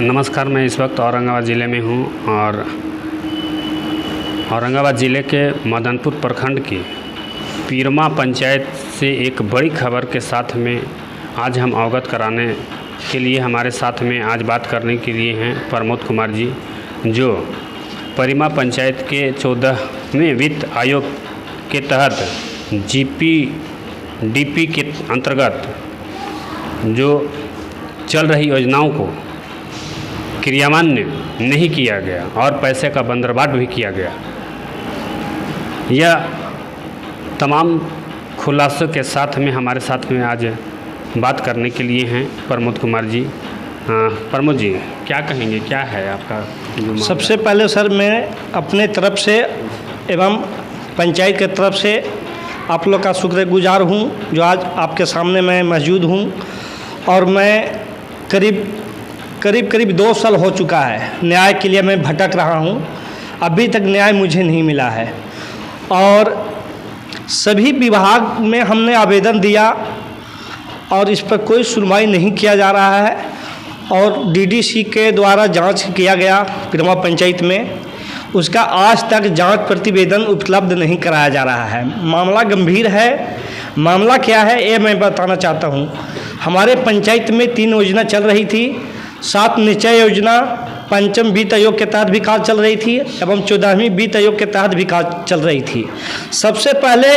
नमस्कार। मैं इस वक्त औरंगाबाद ज़िले में हूँ और औरंगाबाद ज़िले के मदनपुर प्रखंड की पीरमा पंचायत से एक बड़ी खबर के साथ में आज हम अवगत कराने के लिए हमारे साथ में आज बात करने के लिए हैं प्रमोद कुमार जी, जो पीरमा पंचायत के 14वें वित्त आयोग के तहत जीपीडीपी के अंतर्गत जो चल रही योजनाओं को क्रियान्वयन नहीं किया गया और पैसे का बंदरबाट भी किया गया। यह तमाम खुलासों के साथ में हमारे साथ में आज बात करने के लिए हैं प्रमोद कुमार जी। प्रमोद जी, क्या कहेंगे, क्या है आपका? सबसे पहले सर, मैं अपने तरफ से एवं पंचायत के तरफ से आप लोग का शुक्रगुजार हूँ जो आज आपके सामने मैं मौजूद हूँ। और मैं करीब 2 साल हो चुका है न्याय के लिए मैं भटक रहा हूँ, अभी तक न्याय मुझे नहीं मिला है। और सभी विभाग में हमने आवेदन दिया और इस पर कोई सुनवाई नहीं किया जा रहा है। और डीडीसी के द्वारा जांच किया गया पीरमा पंचायत में, उसका आज तक जांच प्रतिवेदन उपलब्ध नहीं कराया जा रहा है। मामला गंभीर है। मामला क्या है ये मैं बताना चाहता हूँ। हमारे पंचायत में 3 योजना चल रही थी। 7 निश्चय योजना पंचम वित्त आयोग के तहत भी कार्य चल रही थी एवं 14वीं वित्त आयोग के तहत भी कार्य चल रही थी। सबसे पहले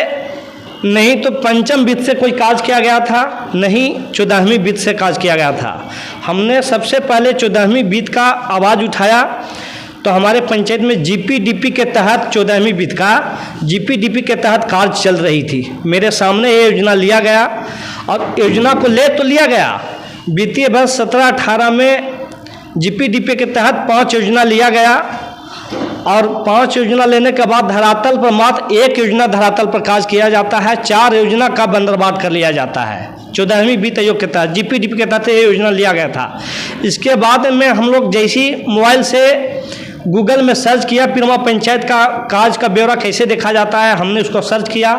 नहीं तो पंचम वित्त से कोई कार्य किया गया था, नहीं 14वीं वित्त से कार्य किया गया था। हमने सबसे पहले 14वीं वित्त का आवाज़ उठाया तो हमारे पंचायत में जीपीडीपी के तहत 14वीं वित्त का जीपीडीपी के तहत कार्य चल रही थी। मेरे सामने ये योजना लिया गया और योजना को ले तो लिया गया। वित्तीय वर्ष 17-18 में जीपीडीपी के तहत 5 योजना लिया गया और 5 योजना लेने के बाद धरातल पर मात्र 1 योजना धरातल पर कार्य किया जाता है। 4 योजना का बंदरबाट कर लिया जाता है। 14वीं वित्त आयोग के तहत जीपीडीपी के तहत ये योजना लिया गया था। इसके बाद में हम लोग जैसी मोबाइल से गूगल में सर्च किया पीरमा पंचायत का कार्य का ब्यौरा कैसे देखा जाता है, हमने उसको सर्च किया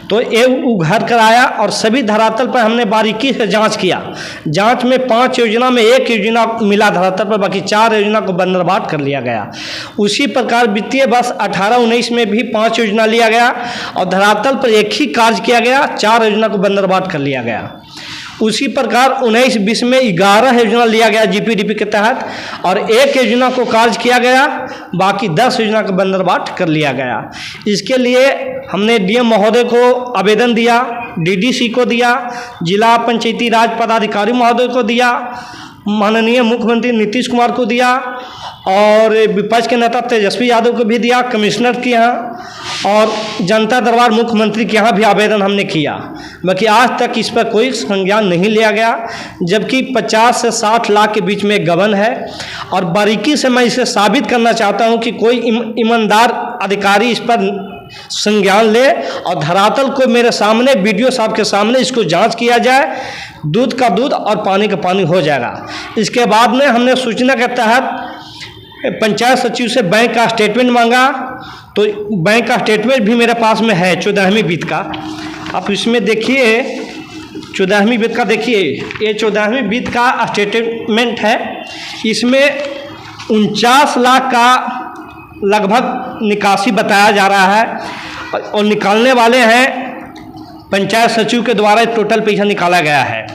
तो ये उघर कर आया और सभी धरातल पर हमने बारीकी से जांच किया। जांच में 5 योजना में 1 योजना मिला धरातल पर, बाकी 4 योजना को बंदरबाट कर लिया गया। उसी प्रकार वित्तीय वर्ष 18-19 में भी 5 योजना लिया गया और धरातल पर 1 ही कार्य किया गया, 4 योजना को बंदरबाट कर लिया गया। उसी प्रकार 19-20 में 11 योजना लिया गया जीपीडीपी के तहत और 1 योजना को कार्य किया गया, बाकी 10 योजना का बंदरबाट कर लिया गया। इसके लिए हमने डीएम महोदय को आवेदन दिया, डीडीसी को दिया, जिला पंचायती राज पदाधिकारी महोदय को दिया, माननीय मुख्यमंत्री नीतीश कुमार को दिया और विपक्ष के नेता तेजस्वी यादव को भी दिया, कमिश्नर के यहाँ और जनता दरबार मुख्यमंत्री के यहाँ भी आवेदन हमने किया। बाकी आज तक इस पर कोई संज्ञान नहीं लिया गया, जबकि 50 से 60 लाख के बीच में गबन है। और बारीकी से मैं इसे साबित करना चाहता हूँ कि कोई ईमानदार अधिकारी इस पर संज्ञान ले और धरातल को मेरे सामने वीडियो साहब के सामने इसको जांच किया जाए। दूध का दूध और पानी का पानी हो जाएगा। इसके बाद में हमने सूचना के तहत पंचायत सचिव से बैंक का स्टेटमेंट मांगा तो बैंक का स्टेटमेंट भी मेरे पास में है 14वीं वित्त का। आप इसमें देखिए 14वीं वित्त का, देखिए ये 14वीं वित्त का स्टेटमेंट है। इसमें 49 लाख का लगभग निकासी बताया जा रहा है और निकालने वाले हैं पंचायत सचिव के द्वारा टोटल पैसा निकाला गया है।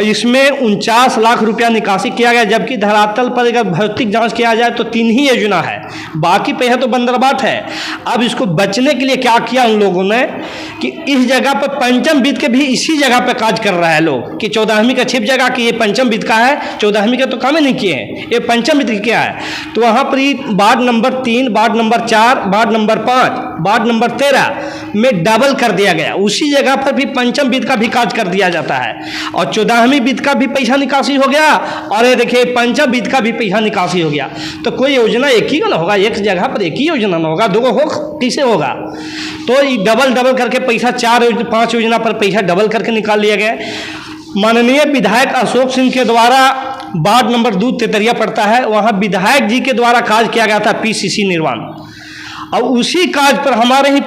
इसमें 49 लाख रुपया निकासी किया गया, जबकि धरातल पर अगर भौतिक जांच किया जाए तो 3 ही योजना है, बाकी पैसा तो बंदरबाट है। अब इसको बचने के लिए क्या किया उन लोगों ने कि इस जगह पर पंचम वित्त के भी इसी जगह पर कार्य कर रहा है लोग कि 14वीं का छिप जगह कि ये पंचम वित्त का है, 14वीं का तो काम ही नहीं किए हैं, ये पंचम वित्त क्या है। तो वहाँ पर ही ward number 3, ward number 4, ward number 5, ward number 13 में डबल कर दिया गया। उसी जगह पर भी पंचम वित्त का भी कार्य कर दिया जाता है और 14वीं वित्त का भी पैसा निकासी हो गया और ये देखिए पंचम वित्त का भी पैसा निकासी हो गया। तो कोई योजना एक ही का ना होगा, एक जगह पर एक ही योजना ना होगा, 2 हो कैसे होगा। तो डबल करके पैसा 4-5 योजना पर पैसा डबल करके निकाल लिया गया। माननीय विधायक अशोक सिंह के द्वारा वार्ड नंबर 2 तेतरिया पड़ता है, वहाँ विधायक जी के द्वारा कार्य किया गया था पीसीसी निर्माण और उसी कार्य पर हमारे ही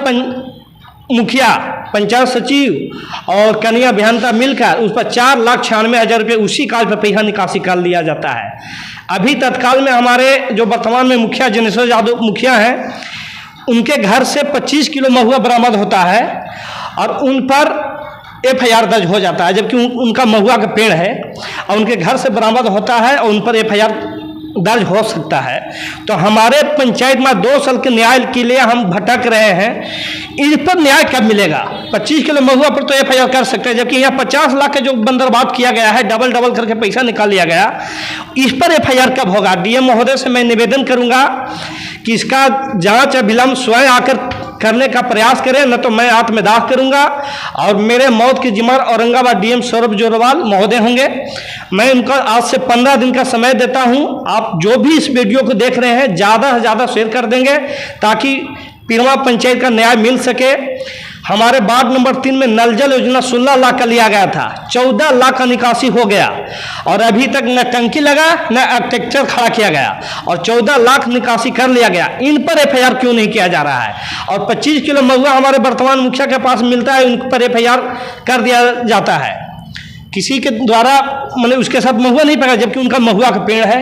मुखिया पंचायत सचिव और कन्या अभियंता मिलकर उस पर 4,96,000 रुपये उसी काज पर पैसा निकासी कर लिया जाता है। अभी तत्काल में हमारे जो वर्तमान में मुखिया जनेश्वर यादव मुखिया हैं, उनके घर से 25 किलो महुआ बरामद होता है और उन पर FIR दर्ज हो जाता है, जबकि उनका महुआ का पेड़ है और उनके घर से बरामद होता है और उन पर FIR दर्ज हो सकता है। तो हमारे पंचायत में 2 साल के न्याय के लिए हम भटक रहे हैं। इस पर न्याय कब मिलेगा? 25 किलो महुआ पर तो FIR कर सकते हैं, जबकि यहाँ 50 लाख का जो बंदरबाद किया गया है, डबल डबल करके पैसा निकाल लिया गया, इस पर FIR कब होगा? DM महोदय से मैं निवेदन करूँगा कि इसका जांच अविलंब स्वयं आकर करने का प्रयास करें, न तो मैं आत्मदाह करूंगा। और मेरे मौत की जिम्मेदार औरंगाबाद DM सौरभ जोरवाल महोदय होंगे। मैं उनका आज से 15 दिन का समय देता हूं। आप जो भी इस वीडियो को देख रहे हैं ज़्यादा से ज़्यादा शेयर कर देंगे ताकि पीरमा पंचायत का न्याय मिल सके। हमारे वार्ड नंबर 3 में नल जल योजना 16 लाख का लिया गया था, 14 लाख का निकासी हो गया और अभी तक न टंकी लगा न आर्किटेक्चर खड़ा किया गया और 14 लाख निकासी कर लिया गया। इन पर FIR क्यों नहीं किया जा रहा है? और 25 किलो महुआ हमारे वर्तमान मुखिया के पास मिलता है, उन पर FIR कर दिया जाता है। किसी के द्वारा मैंने उसके साथ महुआ नहीं पकड़ा, जबकि उनका महुआ का पेड़ है,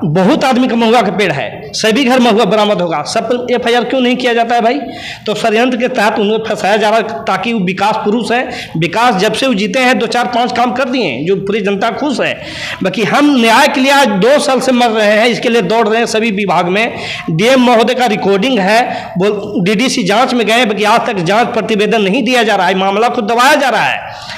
बहुत आदमी का महुआ का पेड़ है, सभी घर महुआ बरामद होगा, सब पर FIR क्यों नहीं किया जाता है भाई? तो षड्यंत्र के तहत उन्हें फंसाया जा रहा है ताकि वो विकास पुरुष है। विकास जब से वो जीते हैं 2 4 5 काम कर दिए जो पूरी जनता खुश है। बाकी हम न्याय के लिए आज 2 साल से मर रहे हैं, इसके लिए दौड़ रहे हैं सभी विभाग में। DM महोदय का रिकॉर्डिंग है, DDC जाँच में गए, बाकी आज तक जाँच प्रतिवेदन नहीं दिया जा रहा है, मामला को दबाया जा रहा है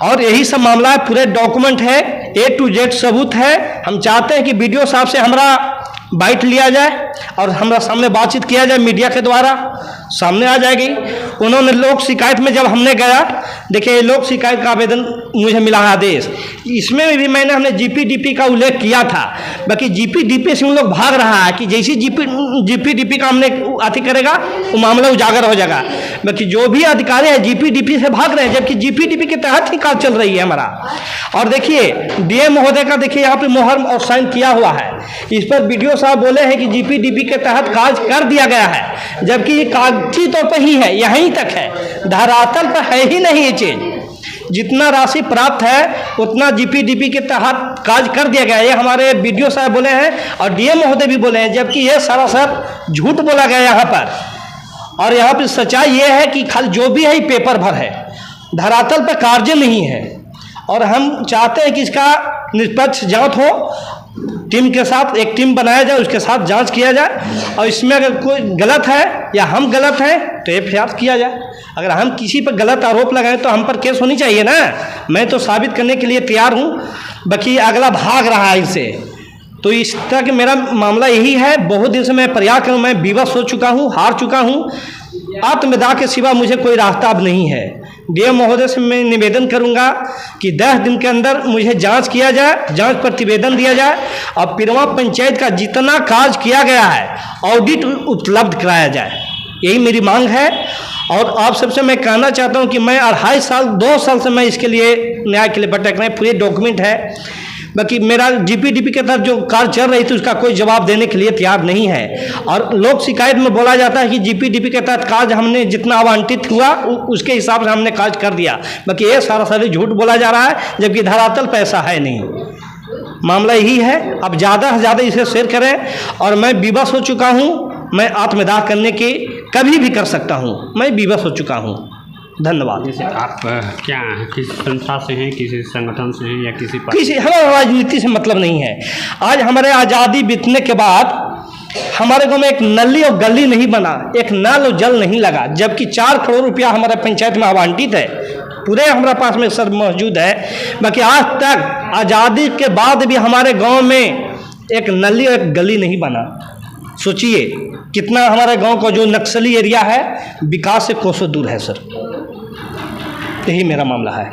और यही सब मामला है। पूरे डॉक्यूमेंट है, A to Z सबूत है। हम चाहते हैं कि BDO साहब से हमारा बाइट लिया जाए और हमारा सामने बातचीत किया जाए, मीडिया के द्वारा सामने आ जाएगी। उन्होंने लोक शिकायत में जब हमने गया, देखिए लोक शिकायत का आवेदन मुझे मिला है आदेश, इसमें भी हमने GPDP का उल्लेख किया था। बाकी GPDP से उन लोग भाग रहा है कि जैसे GPDP का हमने अति करेगा वो मामला उजागर हो जाएगा। बाकी जो भी अधिकारी है GPDP से भाग रहे हैं, जबकि GPDP के तहत ही कार्य चल रही है हमारा। और देखिए DM महोदय का देखिए यहाँ पे मोहर और साइन किया हुआ है, इस पर BDO साहब बोले हैं कि GPDP के तहत कार्य कर दिया गया है, जबकि ये कागजी तौर पर ही है, यहीं तक है, धरातल पर है ही नहीं ये चीज। जितना राशि प्राप्त है उतना GPDP के तहत कार्य कर दिया गया है, ये हमारे BDO साहब बोले हैं और DM महोदय भी बोले हैं, जबकि ये सरासर झूठ बोला गया यहाँ पर। और यहाँ पर सच्चाई ये है कि खाली जो भी है ये पेपर भर है, धरातल पर कार्य नहीं है। और हम चाहते हैं कि इसका निष्पक्ष जांच हो, टीम के साथ एक टीम बनाया जाए, उसके साथ जांच किया जाए और इसमें अगर कोई गलत है या हम गलत हैं तो FIR किया जाए। अगर हम किसी पर गलत आरोप लगाएं तो हम पर केस होनी चाहिए ना। मैं तो साबित करने के लिए तैयार हूँ, बाकी अगला भाग रहा है इससे। तो इस तरह के मेरा मामला यही है। बहुत दिन से मैं प्रयास करूँ, मैं विवश हो चुका हूँ, हार चुका हूँ, आत्मदाह के सिवा मुझे कोई रास्ता अब नहीं है। DM महोदय से मैं निवेदन करूंगा कि 10 दिन के अंदर मुझे जांच किया जाए, जांच प्रतिवेदन दिया जाए और पीरमा पंचायत का जितना कार्य किया गया है ऑडिट उपलब्ध कराया जाए, यही मेरी मांग है। और आप सबसे मैं कहना चाहता हूं कि मैं 2.5 साल से मैं इसके लिए न्याय के लिए भटक रहे हैं, पूरे डॉक्यूमेंट है। बाकी मेरा GPDP के तहत जो कार्य चल रही थी उसका कोई जवाब देने के लिए तैयार नहीं है। और लोक शिकायत में बोला जाता है कि GPDP के तहत कार्य हमने जितना आवंटित हुआ उसके हिसाब से हमने कार्य कर दिया, बाकी ये सारी झूठ बोला जा रहा है, जबकि धरातल पैसा है नहीं। मामला यही है। अब ज़्यादा से ज़्यादा इसे शेयर करें और मैं विवश हो चुका हूँ, मैं आत्मदाह करने की कभी भी कर सकता हूँ, मैं विवश हो चुका हूँ। धन्यवाद। जैसे आप क्या किसी संस्था से हैं, किसी संगठन से हैं या किसी हमारा राजनीति से मतलब नहीं है। आज हमारे आज़ादी बीतने के बाद हमारे गांव में एक नली और गली नहीं बना, एक नल और जल नहीं लगा, जबकि 4 करोड़ रुपया हमारे पंचायत में आवंटित है, पूरे हमारे पास में सर मौजूद है। बाकी आज तक आज़ादी के बाद भी हमारे गाँव में एक नली और एक गली नहीं बना। सोचिए कितना हमारे गांव का जो नक्सली एरिया है विकास से कोसों दूर है सर। यही मेरा मामला है।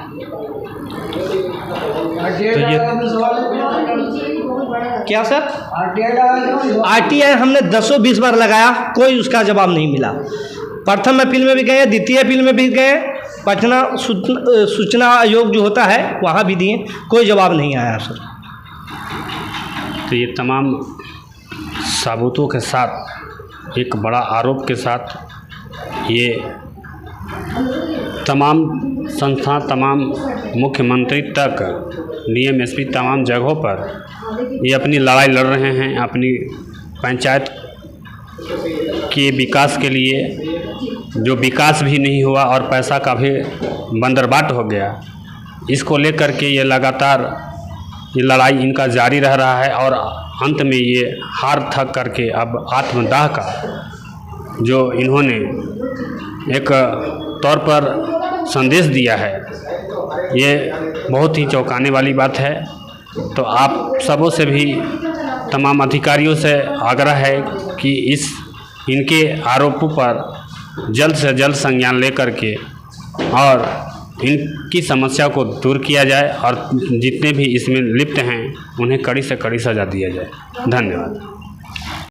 तो ये क्या सर RTI हमने 10-20 बार लगाया, कोई उसका जवाब नहीं मिला। प्रथम अपील में भी गए, द्वितीय अपील में भी गए, पटना सूचना आयोग जो होता है वहाँ भी दिए, कोई जवाब नहीं आया सर। तो ये तमाम सबूतों के साथ, एक बड़ा आरोप के साथ ये तमाम संस्था, तमाम मुख्यमंत्री तक, डीएम एसपी तमाम जगहों पर ये अपनी लड़ाई लड़ रहे हैं अपनी पंचायत के विकास के लिए, जो विकास भी नहीं हुआ और पैसा का भी बंदरबाट हो गया। इसको लेकर के ये लगातार ये लड़ाई इनका जारी रह रहा है और अंत में ये हार थक करके अब आत्मदाह का जो इन्होंने एक तौर पर संदेश दिया है, ये बहुत ही चौंकाने वाली बात है। तो आप सबों से भी, तमाम अधिकारियों से आग्रह है कि इनके आरोपों पर जल्द से जल्द संज्ञान लेकर के और इनकी समस्या को दूर किया जाए और जितने भी इसमें लिप्त हैं उन्हें कड़ी से कड़ी सज़ा दिया जाए। धन्यवाद।